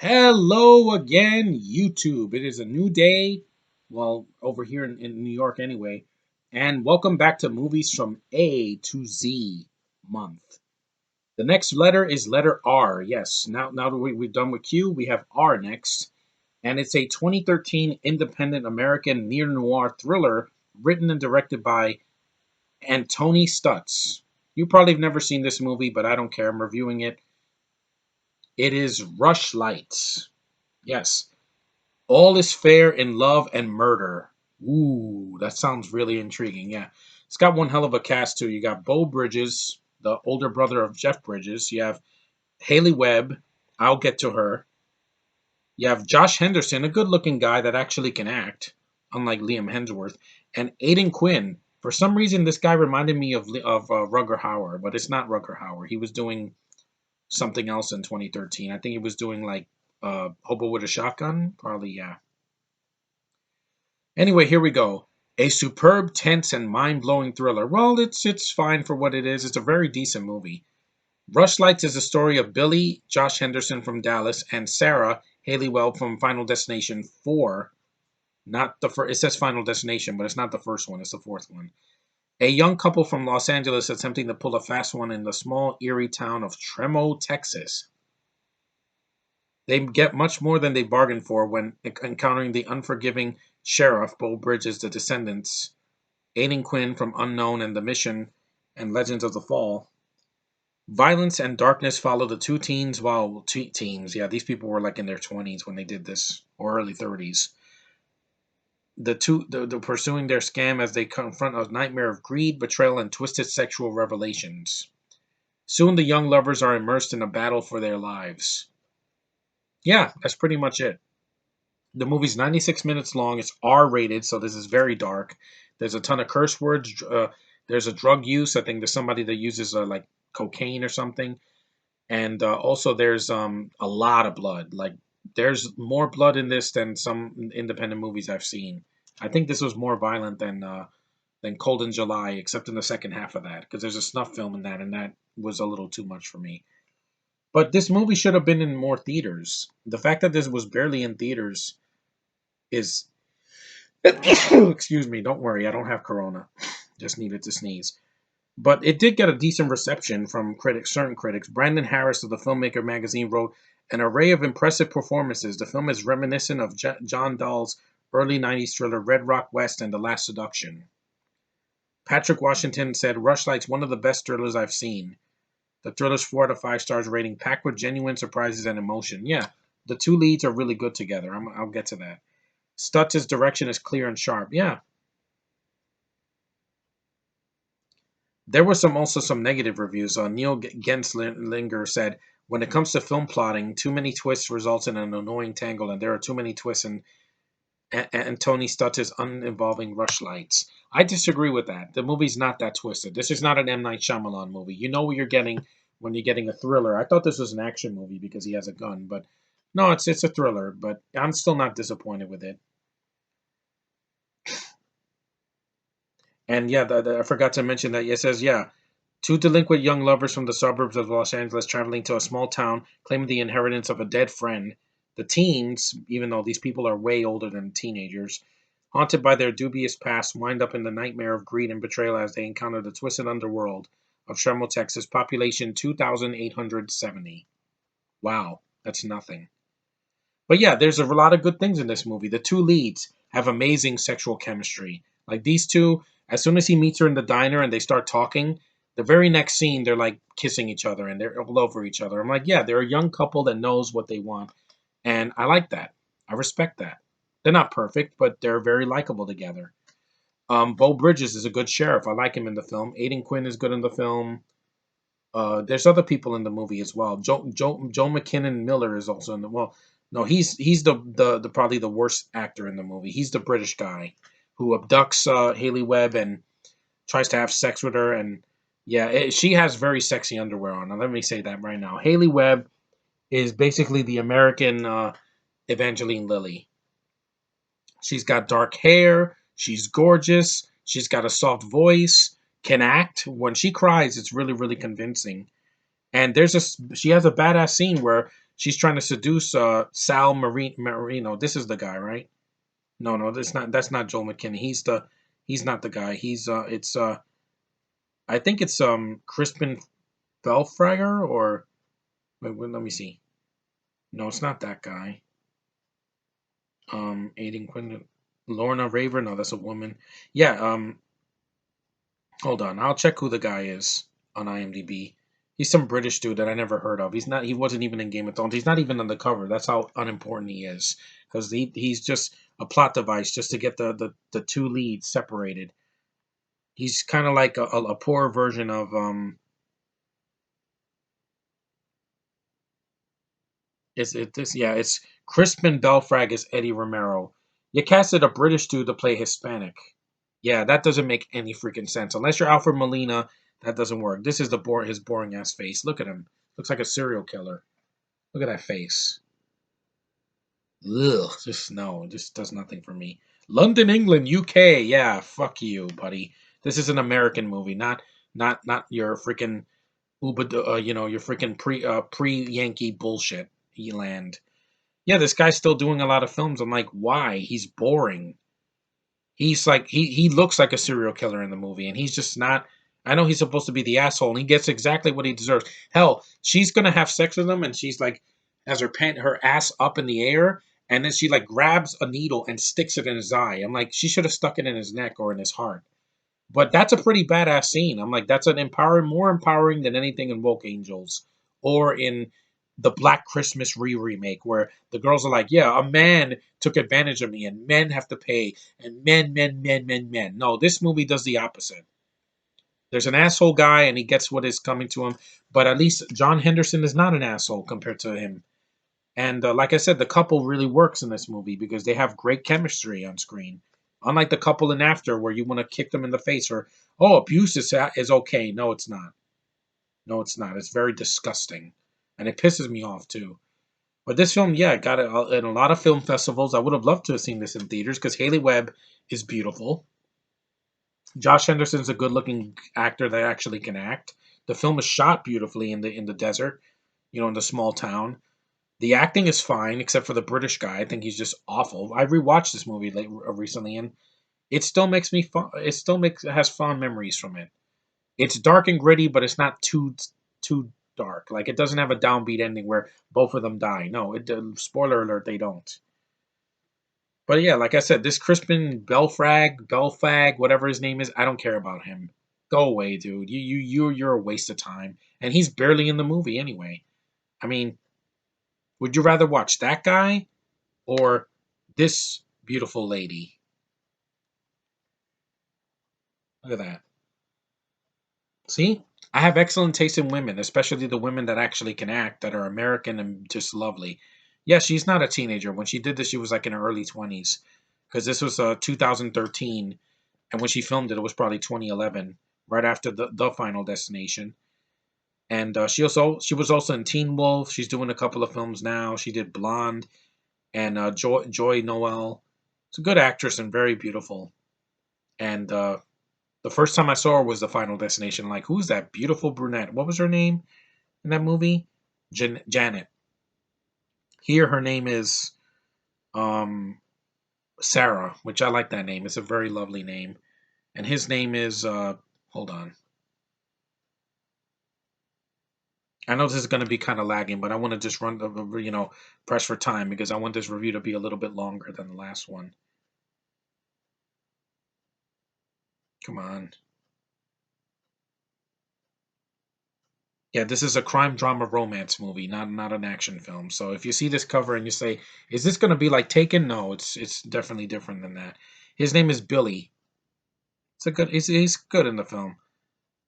Hello again, YouTube. It is a new day, well, over here in New York anyway, and welcome back to Movies from A to Z month. The next letter is letter R. Yes, now that we've done with Q, we have R next, and it's a 2013 independent American neo-noir thriller written and directed by Antony Stutz. You probably have never seen this movie, but I don't care. I'm reviewing it. It is Rushlights. Yes. All is fair in love and murder. Ooh, that sounds really intriguing. Yeah. It's got one hell of a cast, too. You got Bo Bridges, the older brother of Jeff Bridges. You have Haley Webb. I'll get to her. You have Josh Henderson, a good looking guy that actually can act, unlike Liam Hemsworth. And Aidan Quinn. For some reason, this guy reminded me of Rutger Hauer, but it's not Rutger Hauer. He was doing something else in 2013. I think he was doing like Hobo with a Shotgun. Probably, yeah. Anyway, here we go. A superb, tense, and mind-blowing thriller. Well, it's fine for what it is. It's a very decent movie. Rushlights is the story of Billy, Josh Henderson from Dallas, and Sarah Haley Webb from Final Destination 4. Not the first. It says Final Destination, but it's not the first one. It's the fourth one. A young couple from Los Angeles attempting to pull a fast one in the small, eerie town of Tremo, Texas. They get much more than they bargained for when encountering the unforgiving sheriff, Bo Bridges, the descendants, Aidan Quinn from Unknown and The Mission, and Legends of the Fall. Violence and darkness follow the two teens while teens. Yeah, these people were like in their 20s when they did this, or early 30s. The pursuing their scam as they confront a nightmare of greed, betrayal, and twisted sexual revelations. Soon the young lovers are immersed in a battle for their lives. Yeah, that's pretty much it. The movie's 96 minutes long. It's R rated, so this is very dark. There's a ton of curse words. There's a drug use. I think there's somebody that uses like cocaine or something. And also there's a lot of blood. Like there's more blood in this than some independent movies I've seen. I think this was more violent than Cold in July, except in the second half of that, because there's a snuff film in that, and that was a little too much for me. But this movie should have been in more theaters. The fact that this was barely in theaters is excuse me, don't worry, I don't have corona. Just needed to sneeze. But it did get a decent reception from certain critics. Brandon Harris of the Filmmaker magazine wrote, "An array of impressive performances. The film is reminiscent of John Dahl's early 90s thriller Red Rock West and The Last Seduction." Patrick Washington said, "Rushlight's one of the best thrillers I've seen. The thriller's 4 out of 5 stars rating, packed with genuine surprises and emotion." Yeah, the two leads are really good together. I'll get to that. Stutz' direction is clear and sharp. Yeah, there were also some negative reviews. Neil Genslinger said, "When it comes to film plotting, too many twists results in an annoying tangle, and there are too many twists in Tony Stutz' uninvolving Rushlights." I disagree with that. The movie's not that twisted. This is not an M. Night Shyamalan movie. You know what you're getting when you're getting a thriller. I thought this was an action movie because he has a gun, but no, it's a thriller. But I'm still not disappointed with it. And yeah, I forgot to mention that it says, yeah, two delinquent young lovers from the suburbs of Los Angeles traveling to a small town claiming the inheritance of a dead friend. The teens, even though these people are way older than teenagers, haunted by their dubious past, wind up in the nightmare of greed and betrayal as they encounter the twisted underworld of Tremel, Texas, population 2,870. Wow, that's nothing. But yeah, there's a lot of good things in this movie. The two leads have amazing sexual chemistry. Like these two, as soon as he meets her in the diner and they start talking, the very next scene they're like kissing each other and they're all over each other. I'm like, yeah, they're a young couple that knows what they want, and I like that. I respect that. They're not perfect, but they're very likable together. Bo Bridges is a good sheriff. I like him in the film. Aidan Quinn is good in the film. There's other people in the movie as well. Joe McKinnon Miller is also in the well. No, he's the probably the worst actor in the movie. He's the British guy who abducts Haley Webb and tries to have sex with her. And yeah, she has very sexy underwear on. Now, let me say that right now. Haley Webb is basically the American Evangeline Lilly. She's got dark hair. She's gorgeous. She's got a soft voice. Can act. When she cries, it's really really convincing. And she has a badass scene where She's trying to seduce Marino. This is the guy, right? No, no, that's not Joel McKinney. He's not the guy. It's I think it's Crispin Belfrager or wait, let me see. No, it's not that guy. Aiden Quinn, Lorna Raver. No, that's a woman. Yeah. Hold on. I'll check who the guy is on IMDb. He's some British dude that I never heard of. He's not. He wasn't even in Game of Thrones. He's not even on the cover. That's how unimportant he is. Because he's just a plot device just to get the two leads separated. He's kind of like a poor version of Is it this? Yeah, it's Crispin Belfrag as Eddie Romero. You casted a British dude to play Hispanic. Yeah, that doesn't make any freaking sense. Unless you're Alfred Molina, that doesn't work. This is his boring ass face. Look at him. Looks like a serial killer. Look at that face. Ugh, just no, just does nothing for me. London, England, UK. Yeah, fuck you, buddy. This is an American movie, not your freaking your freaking pre Yankee bullshit. Eland. Yeah, this guy's still doing a lot of films. I'm like, why? He's boring. He's like he looks like a serial killer in the movie, and he's just not. I know he's supposed to be the asshole, and he gets exactly what he deserves. Hell, she's gonna have sex with him, and she's like has her ass up in the air, and then she like grabs a needle and sticks it in his eye. I'm like, she should have stuck it in his neck or in his heart. But that's a pretty badass scene. I'm like, that's more empowering than anything in Woke Angels or in the Black Christmas remake, where the girls are like, yeah, a man took advantage of me, and men have to pay, and men. No, this movie does the opposite. There's an asshole guy, and he gets what is coming to him. But at least John Henderson is not an asshole compared to him. And like I said, the couple really works in this movie because they have great chemistry on screen. Unlike the couple in After, where you want to kick them in the face or, oh, abuse is okay. No, it's not. No, it's not. It's very disgusting. And it pisses me off, too. But this film, yeah, got it in a lot of film festivals. I would have loved to have seen this in theaters because Haley Webb is beautiful. Josh Henderson's a good looking actor that actually can act. The film is shot beautifully in the desert, in the small town. The acting is fine, except for the British guy. I think he's just awful. I rewatched this movie recently, and it still makes me fun. Has fond memories from it. It's dark and gritty, but it's not too dark. Like it doesn't have a downbeat ending where both of them die. No, spoiler alert, they don't. But yeah, like I said, this Crispin Belfag, whatever his name is, I don't care about him. Go away, dude. You're a waste of time, and he's barely in the movie anyway. I mean, would you rather watch that guy or this beautiful lady? Look at that. See? I have excellent taste in women, especially the women that actually can act, that are American and just lovely. Yeah, she's not a teenager. When she did this, she was like in her early 20s. Because this was 2013. And when she filmed it, it was probably 2011, right after the Final Destination. And she was also in Teen Wolf. She's doing a couple of films now. She did Blonde and Joy Noel. She's a good actress and very beautiful. And the first time I saw her was the Final Destination. Like, who's that beautiful brunette? What was her name in that movie? Janet. Here, her name is um, Sarah, which I like that name. It's a very lovely name. And his name is, hold on. I know this is going to be kind of lagging, but I want to just press for time because I want this review to be a little bit longer than the last one. Come on. Yeah, this is a crime drama romance movie, not an action film. So if you see this cover and you say, "Is this going to be like Taken?" No, it's definitely different than that. His name is Billy. He's good in the film.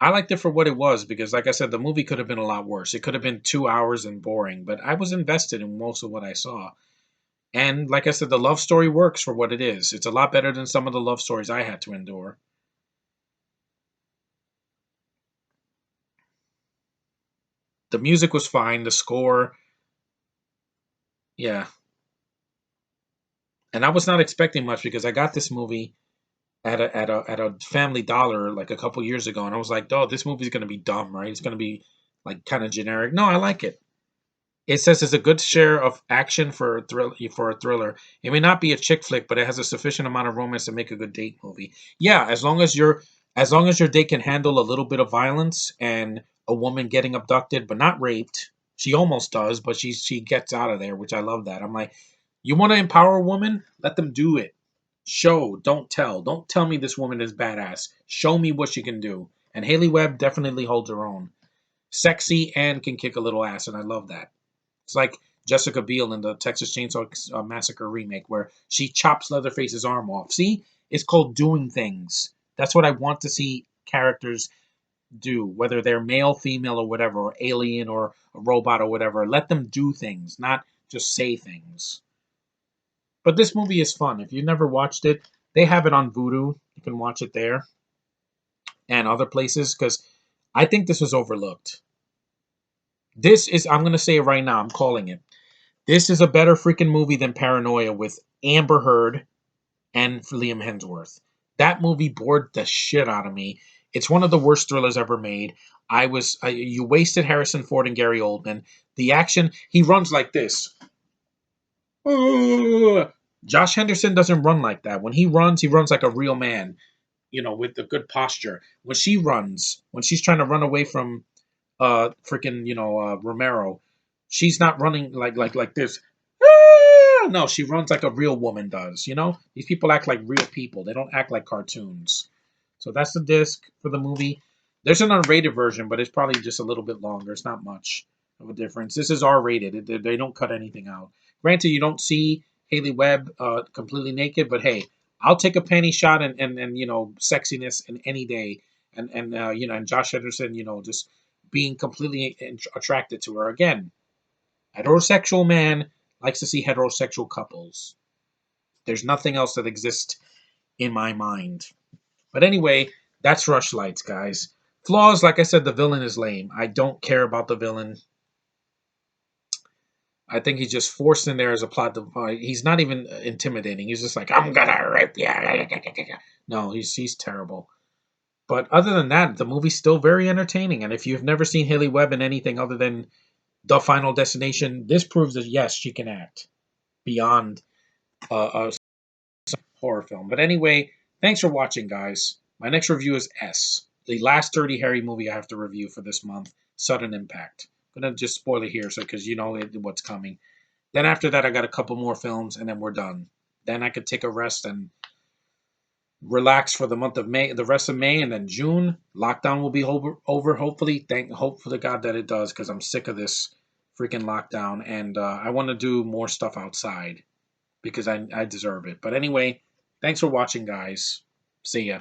I liked it for what it was because, like I said, the movie could have been a lot worse. It could have been 2 hours and boring, but I was invested in most of what I saw. And like I said, the love story works for what it is. It's a lot better than some of the love stories I had to endure. The music was fine. The score, yeah. And I was not expecting much because I got this movie at a Family Dollar like a couple years ago, and I was like, "Oh, this movie's gonna be dumb, right? It's gonna be like kind of generic." No, I like it. It says it's a good share of action for a thriller. It may not be a chick flick, but it has a sufficient amount of romance to make a good date movie. Yeah, as long as your date can handle a little bit of violence and a woman getting abducted but not raped. She almost does, but she gets out of there, which I love that. I'm like, you want to empower a woman? Let them do it. Show, don't tell. Don't tell me this woman is badass. Show me what she can do. And Haley Webb definitely holds her own. Sexy and can kick a little ass, and I love that. It's like Jessica Biel in the Texas Chainsaw Massacre remake, where she chops Leatherface's arm off. See, it's called doing things. That's what I want to see characters do, whether they're male, female, or whatever, or alien, or a robot, or whatever. Let them do things, not just say things. But this movie is fun. If you never watched it, they have it on Vudu. You can watch it there and other places because I think this was overlooked. This is, I'm going to say it right now, I'm calling it. This is a better freaking movie than Paranoia with Amber Heard and Liam Hemsworth. That movie bored the shit out of me. It's one of the worst thrillers ever made. You wasted Harrison Ford and Gary Oldman. The action, he runs like this. Josh Henderson doesn't run like that. When he runs like a real man, with the good posture. When she runs, when she's trying to run away from freaking Romero, she's not running like this. No, she runs like a real woman does. These people act like real people. They don't act like cartoons. So that's the disc for the movie. There's an unrated version, but it's probably just a little bit longer. It's not much of a difference. This is R-rated. They don't cut anything out. Granted, you don't see Haley Webb completely naked, but hey, I'll take a panty shot and sexiness in any day. And Josh Henderson, just being completely attracted to her again. Heterosexual man likes to see heterosexual couples. There's nothing else that exists in my mind. But anyway, that's Rushlights, guys. Flaws, like I said, the villain is lame. I don't care about the villain. I think he's just forced in there as a plot. He's not even intimidating. He's just like, I'm gonna rape you. No, he's terrible. But other than that, the movie's still very entertaining. And if you've never seen Haley Webb in anything other than The Final Destination, this proves that yes, she can act beyond a horror film. But anyway, thanks for watching, guys. My next review is S, the last Dirty Harry movie I have to review for this month, Sudden Impact. I'm gonna just spoil it here, so because what's coming. Then after that, I got a couple more films, and then we're done. Then I could take a rest and relax for the month of May, the rest of May, and then June. Lockdown will be over hopefully. Hope for the God that it does, because I'm sick of this freaking lockdown, and I want to do more stuff outside because I deserve it. But anyway, thanks for watching, guys. See ya.